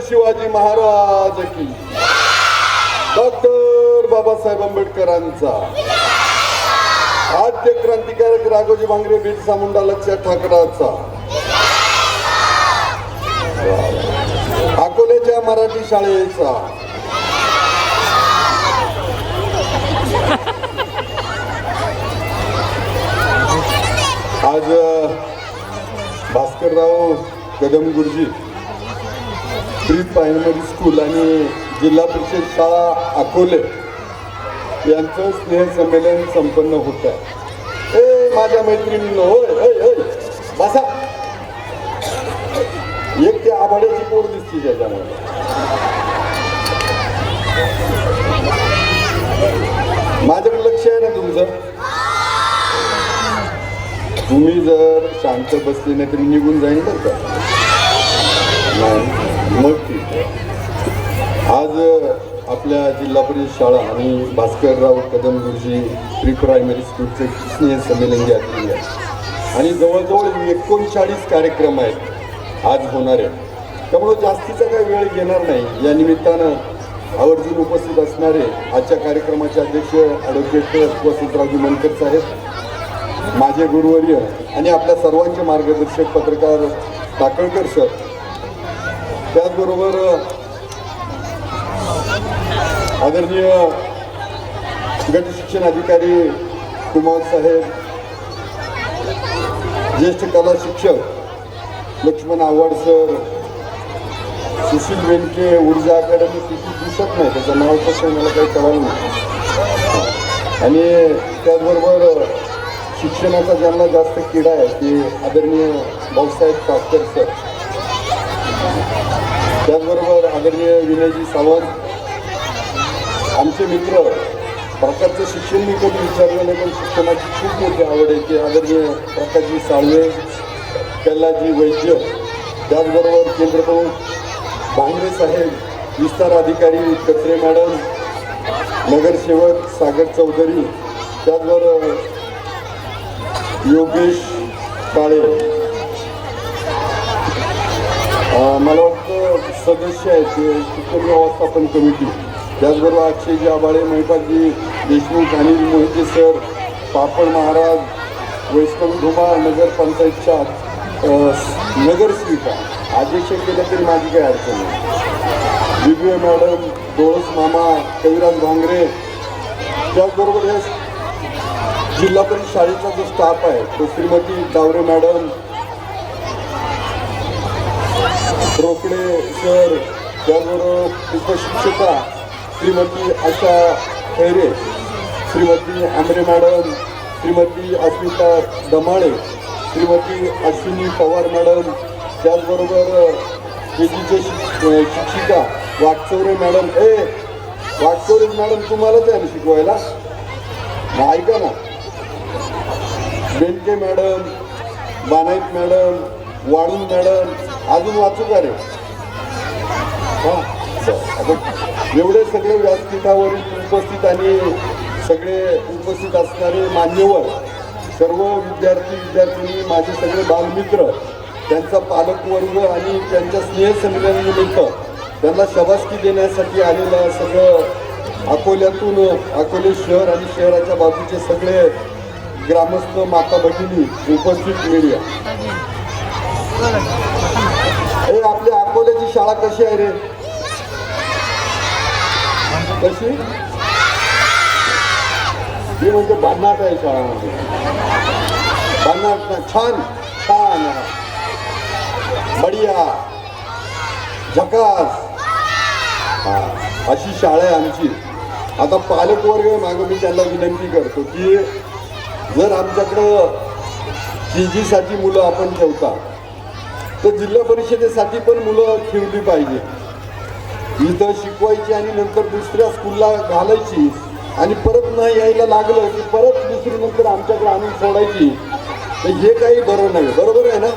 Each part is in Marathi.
शिवाजी महाराज की, डॉक्टर बाबासाहेब आंबेडकरांचा, आद्य क्रांतिकारक राघोजी भांगरे बिरसा मुंडा लक्षात ठाकरांचा, अकोल्याच्या मराठी शाळेचा, आज भास्करराव कदम गुरुजी प्री प्रायमरी स्कूल आणि जिल्हा परिषद शाळा अकोले यांचं स्नेहसंमेलन संपन्न होत आहे. ए माझ्या मैत्रिणींनो, होय होय होय बसा. एक त्या आभाड्याची पोर दिसते त्याच्यामध्ये. माझ्याकडे लक्ष आहे ना तुमचं. तुम्ही जर शांत बसले नाही तर निघून जाईन बरं का. नाही मग ठीक आहे. आज आपल्या जिल्हा परिषद शाळा आणि भास्करराव कदम गुरुजी प्री प्रायमरी स्कूलचे स्नेह संमेलन घेतलेले आहे आणि जवळजवळ 39 कार्यक्रम आहेत आज होणारे. त्यामुळे जास्तीचा काही वेळ घेणार नाही. या निमित्तानं आवर्जून उपस्थित असणारे आजच्या कार्यक्रमाचे अध्यक्ष ॲडव्होकेट वसंतरावजी मनकर साहेब, माझे गुरुवर्य आणि आपल्या सर्वांचे मार्गदर्शक पत्रकार टाकळकर सर, त्याचबरोबर आदरणीय गट शिक्षण अधिकारी कुमार साहेब, ज्येष्ठ कला शिक्षक लक्ष्मण आव्हाड सर, सुशील वेनके ऊर्जा अकॅडमी, सुशील दिसत नाही त्याचं नाव कसं मला काही कळलं नाही. आणि त्याचबरोबर शिक्षणाचा ज्यांना जास्त किडा आहे ते आदरणीय भाऊसाहेब कापकर सर, त्याचबरोबर आदरणीय विनयजी सावंत, आमचे मित्र. प्रकारचं शिक्षण मी कधी विचारलं नाही पण शिक्षणाची खूप मोठी आवड आहे ते आदरणीय प्रकाशजी साळवे, कैलासजी वैद्य, त्याचबरोबर केंद्रप्रमुख भांगरे साहेब, विस्तार अधिकारी कचरे मॅडम, नगरसेवक सागर चौधरी, त्याचबरोबर योगेश काळे, मला वाटतं सदस्य आहेत ते शिक्षण व्यवस्थापन कमिटी, त्याचबरोबर अक्षयजी आबाळे, महिपालजी देशमुख, अनिल मोहिते सर, पापड महाराज, वैष्णवी धुमा, नगरपंचायतच्या नगरसेविका, अध्यक्ष केलं तरी माझी काही अडचण नाही, दिव्य मॅडम, डोळस मामा, कविराज भांगरे, त्याचबरोबर हे जिल्हा परिषद शाळेचा जो स्टाफ आहे तो श्रीमती डावरे मॅडम, रोकडे सर, त्याचबरोबर उपशिक्षिका श्रीमती आशा खैरे, श्रीमती आंबरे मॅडम, श्रीमती अस्मिता दमाळे, श्रीमती अश्विनी पवार मॅडम, त्याचबरोबर केजीचे शिक्षिका वाकचौरे मॅडम. वाकचौरे मॅडम तुम्हालाच आहे ना शिकवायला, ऐका ना. बेंके मॅडम, बानाईत मॅडम, वाळून मॅडम, अजून वाचू का रे? हां, एवढे सगळे व्यासपीठावरील उपस्थित आणि सगळे उपस्थित असणारे मान्यवर, सर्व विद्यार्थी, माझे सगळे बालमित्र, त्यांचा पालकवर्ग आणि त्यांच्या स्नेहसंमेलनानिमित्त त्यांना शाबासकी देण्यासाठी आलेलं सगळं अकोल्यातून, अकोले शहर आणि शहराच्या बाजूचे सगळे ग्रामस्थ, माता भगिनी, उपस्थित मीडिया. आपल्या अकोल्याची शाळा कशी आहे रे? कशी? मी म्हणजे भन्नाट आहे शाळामध्ये. भन्नाट ना, छान छान, बढिया, झकास, हा अशी शाळा आहे आमची. आता पालकवर्ग मागं मी त्यांना विनंती करतो की जर आमच्याकडं KG मुलं आपण ठेवता तर जिल्हा परिषदेसाठी पण मुलं ठेवली पाहिजे. इथं शिकवायची आणि नंतर दुसऱ्या स्कूलला घालायची आणि परत न यायला लागलं की परत दुसरी नंतर आमच्याकडे आणून सोडायची, तर हे काही बरं नाही. बरोबर आहे ना?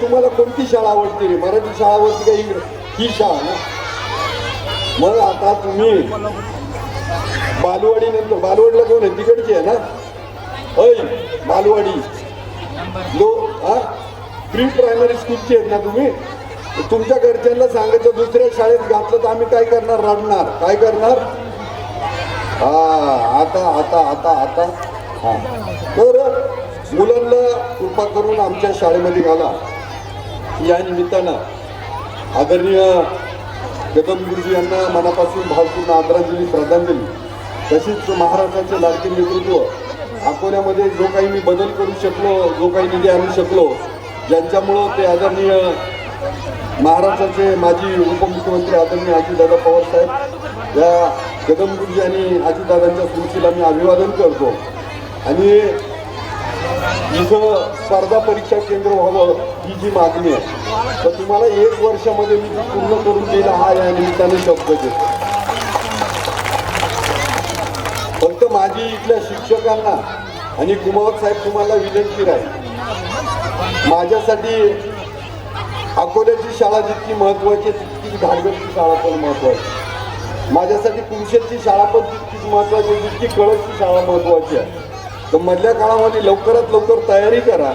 तुम्हाला कोणती शाळा आवडते रे? मराठी शाळा आवडते का इंग्रजी? ही शाळा ना. मग आता तुम्ही बालवाडी नंतर, बालवाडीला कोण आहे? तिकडची आहे ना? होय, बालवाडी प्री प्रायमरी स्कूलची आहेत ना तुम्ही? तुमच्या घरच्यांना सांगायचं दुसऱ्या शाळेत घातलं तर आम्ही काय करणार, रडणार. काय करणार? आता आता आता आता हा. तर मुलांना कृपा करून आमच्या शाळेमध्ये घाला. या निमित्तानं आदरणीय कदम गुरुजी यांना मनापासून भावपूर्ण आदरांजली, श्रद्धांजली. तशीच महाराष्ट्राचे लाडके नेतृत्व अकोल्यामध्ये जो काही मी बदल करू शकलो, जो काही निधी आणू शकलो, ज्यांच्यामुळं ते आदरणीय महाराष्ट्राचे माजी उपमुख्यमंत्री आदरणीय अजितदादा पवार साहेब, या कदम गुरुजी आणि अजितदादांच्या स्मृतीला मी अभिवादन करतो. आणि इथं स्पर्धा परीक्षा केंद्र व्हावं ही जी मागणी आहे, तर तुम्हाला 1 वर्षामध्ये मी ती पूर्ण करून देईल हा या निमित्ताने शब्द देतो. फक्त माझी इथल्या शिक्षकांना आणि कुमावत साहेब तुम्हाला विनंती राहील, माझ्यासाठी अकोल्याची शाळा जितकी महत्त्वाची तितकीच घाटगरची शाळा पण महत्त्वाची. माझ्यासाठी कुमशेतची शाळा पण तितकीच महत्त्वाची, जितकी कळसची शाळा महत्त्वाची आहे. तर मधल्या काळामध्ये लवकरात लवकर तयारी करा.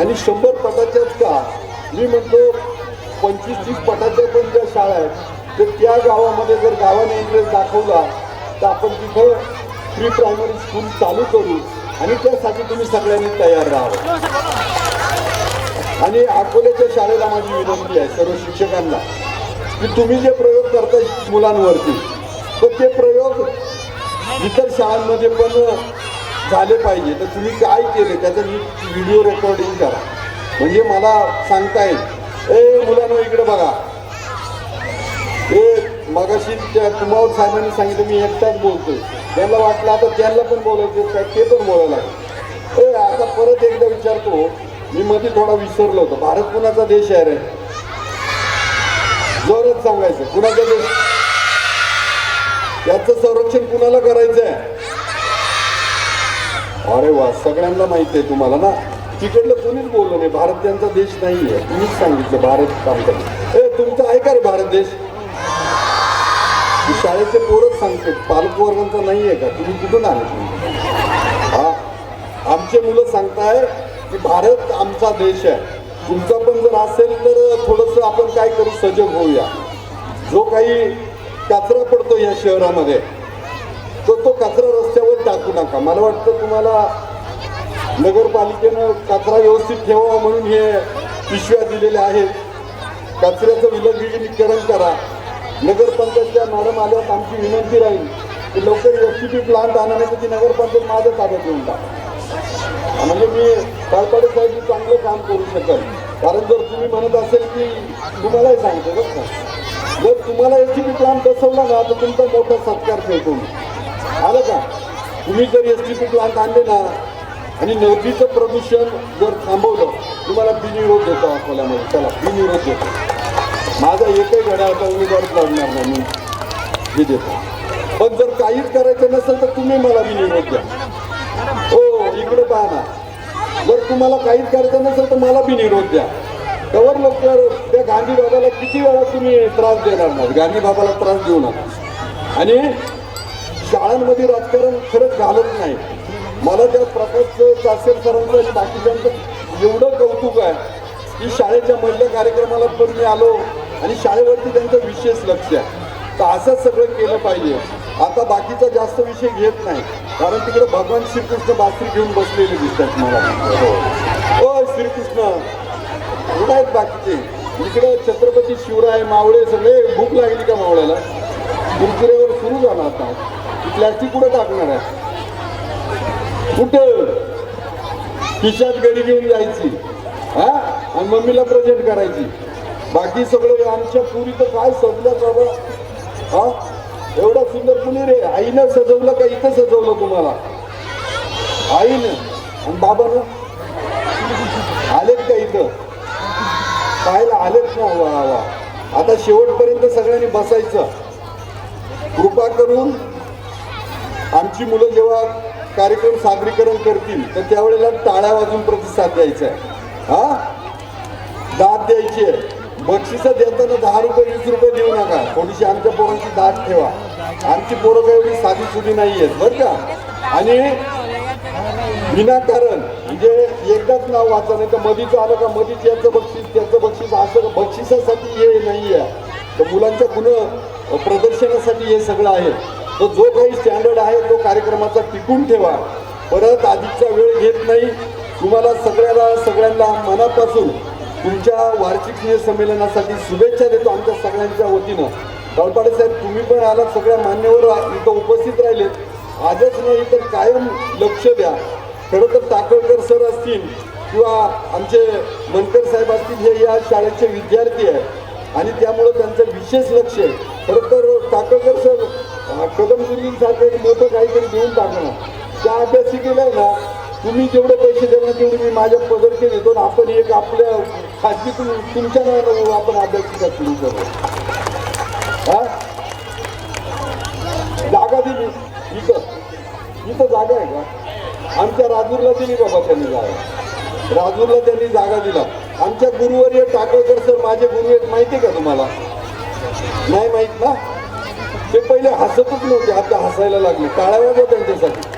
आणि 100 पटाच्याच का, मी म्हणतो 25-30 पटाच्या पण ज्या शाळा आहेत, तर त्या गावामध्ये जर गावाने इंटरेस्ट दाखवला तर आपण तिथं प्री प्रायमरी स्कूल चालू करू. आणि त्यासाठी तुम्ही सगळ्यांनी तयार राहावं. आणि अकोल्याच्या शाळेला माझी विनंती आहे सर्व शिक्षकांना की तुम्ही जे प्रयोग करताय मुलांवरती, तर ते प्रयोग इतर शाळांमध्ये पण झाले पाहिजे. तर तुम्ही काय केले त्याचं व्हिडिओ रेकॉर्डिंग करा, म्हणजे मला सांगता येईल. ए मुलांनो इकडे बघा, मगाशी त्या कुमावत साहेबांनी सांगितलं मी एकटाच बोलतोय, त्यांना वाटलं आता त्यांना पण बोलायचं काय, ते पण बोलायला लागले. आता परत एकदा विचारतो, मी मध्ये थोडा विसरलो होतो, भारत कुणाचा देश आहे रे? जोरात सांगायचं, कुणाचा देश? याचं संरक्षण कुणाला करायचं आहे? अरे वा, सगळ्यांना माहिती आहे तुम्हाला ना. तिकडलं कोणीच बोललं नाही, भारत त्यांचा देश नाहीये, तुम्हीच सांगितलं भारत आमचा. तुमचा आहे का रे भारत देश? शाळेचे पोरच सांगते, पालकवर्गांचा नाही आहे का? तुम्ही कुठून आले? हा, आमचे मुलं सांगताय की भारत आमचा देश आहे. तुमचा पण जर असेल तर थोडंसं आपण काय करू, सजग होऊया. जो काही कचरा पडतो या शहरामध्ये, तो कचरा रस्त्यावर टाकू नका. मला वाटतं तुम्हाला नगरपालिकेनं कचरा व्यवस्थित ठेवावा म्हणून हे पिशव्या दिलेल्या आहेत. कचऱ्याचं विलगीकरण करा. नगरपंचायतच्या मॅडम आल्यास आमची विनंती राहील की लवकर STP प्लांट आणण्याची ती नगरपंचायत माझ्या ताब्यात येऊन टाका. म्हणजे मी पालपाडे साहेब चांगलं काम करू शकेल. कारण जर तुम्ही म्हणत असेल की तुम्हालाही सांगतो बरं का, जर तुम्हाला STP प्लांट बसवला ना तर तुमचा मोठा सत्कार ठेवतो. आलं का? तुम्ही जर STP प्लांट आणले ना आणि नदीचं प्रदूषण जर थांबवलं, तुम्हाला बिनविरोध देतो अकोल्यामध्ये. चला बिनविरोध देतो. माझा एकही घड्याळाचा उमेदवारच लढणार नाही, मी हे देतो. पण जर काहीच करायचं नसेल तर तुम्ही मला बिनविरोध द्या. हो इकडे पहा ना, जर तुम्हाला काहीच करायचं नसेल तर मला बिनविरोध द्या. कवर लवकर त्या गांधी बाबाला किती वेळा तुम्ही त्रास देणार नाही? गांधी बाबाला त्रास देऊ नका. आणि शाळांमध्ये राजकारण खरंच घालत नाही. मला त्या प्रकाश चासेर सरांचं आणि बाकीच्यांचं एवढं कौतुक आहे की शाळेच्या मधल्या कार्यक्रमाला पण मी आलो आणि शाळेवरती त्यांचं विशेष लक्ष आहे. तर असंच सगळं केलं पाहिजे. आता बाकीचा जास्त विषय घेत नाही, कारण तिकडे भगवान श्रीकृष्ण बासरी घेऊन बसलेले दिसतात मला. ओ श्रीकृष्ण कुठं आहेत बाकीचे? इकडे छत्रपती शिवराय, मावळे सगळे. भूक लागली का मावळ्याला? कुरकुऱ्यावर सुरू झाला आता. प्लॅस्टिक कुठं टाकणार आहे? कुठं? खिशात गडी घेऊन जायची हा, आणि मम्मीला प्रेझेंट करायची. बाकी सगळं आमच्या पुरी तर काय सजलं बाबा. हा एवढा सुंदर कुणी रे? आईनं सजवलं का इथं सजवलं तुम्हाला? आईनं आणि बाबानं आलेत का इथं? पाहायला आलेत ना? वा वा. आता शेवटपर्यंत सगळ्यांनी बसायचं. कृपा करून आमची मुलं जेव्हा कार्यक्रम सादरीकरण करतील तर त्यावेळेला टाळ्या वाजून प्रतिसाद द्यायचा आहे. हा, दाद द्यायची आहे. बक्षिसं देताना 10 रुपये 20 रुपये देऊ नका. थोडीशी आमच्या पोरांची दाद ठेवा. आमची पोरं काही एवढी साधी सुधी नाही आहेत बरं का. आणि विनाकारण म्हणजे एकदाच नाव वाचा, नाही तर मधीच आलं का मधीच याचं बक्षीस त्याचं बक्षीस असं बक्षिसासाठी हे नाही आहे, तर मुलांच्या गुण प्रदर्शनासाठी हे सगळं आहे. तर जो काही स्टँडर्ड आहे तो कार्यक्रमाचा टिकून ठेवा. परत अधिकचा वेळ घेत नाही. तुम्हाला सगळ्यांना मनापासून तुमच्या वार्षिक स्नेहसंमेलनासाठी शुभेच्छा देतो आमच्या सगळ्यांच्या वतीनं. तळपाडे साहेब, तुम्ही पण आलात, सगळ्या मान्यवर इथं उपस्थित राहिले. आजच नाही तर कायम लक्ष द्या. खरं तर टाकळकर सर असतील किंवा आमचे मनकर साहेब असतील, हे या शाळेचे विद्यार्थी आहेत आणि त्यामुळं त्यांचं विशेष लक्ष आहे. खरं तर टाकळकर सर कदम गुरुजींसारखं एक मोठं काहीतरी देऊन टाकणार. त्या अभ्यासिकेला आहे ना, तुम्ही जेवढे पैसे देणार तेवढे मी माझ्या पदरचे देतो ना. आपण एक आपल्या खाजगी तुमच्या नावानं आपण अभ्यासिका सुरू करू. हा, जागा दिली इथं जागा आहे का? आमच्या राजूरला दिली बाबा त्यांनी जागा. राजूरला त्यांनी जागा दिला. आमच्या गुरुवर्य टाकळकर सर माझे गुरु आहेत, माहिती आहे का तुम्हाला? नाही माहीत ना? ते पहिले हसतच नव्हते, आता हसायला लागले. टाळ्या वाजवा त्यांच्यासाठी.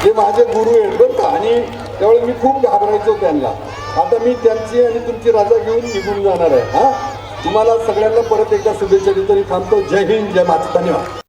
ते माझे गुरु आहेत बरं का. आणि त्यावेळेस मी खूप घाबरायचो त्यांना. आता मी त्यांची आणि तुमची रजा घेऊन निघून जाणार आहे. हा, तुम्हाला सगळ्यांना परत एकदा शुभेच्छा देतो आणि थांबतो. जय हिंद, जय महाराष्ट्र, धन्यवाद.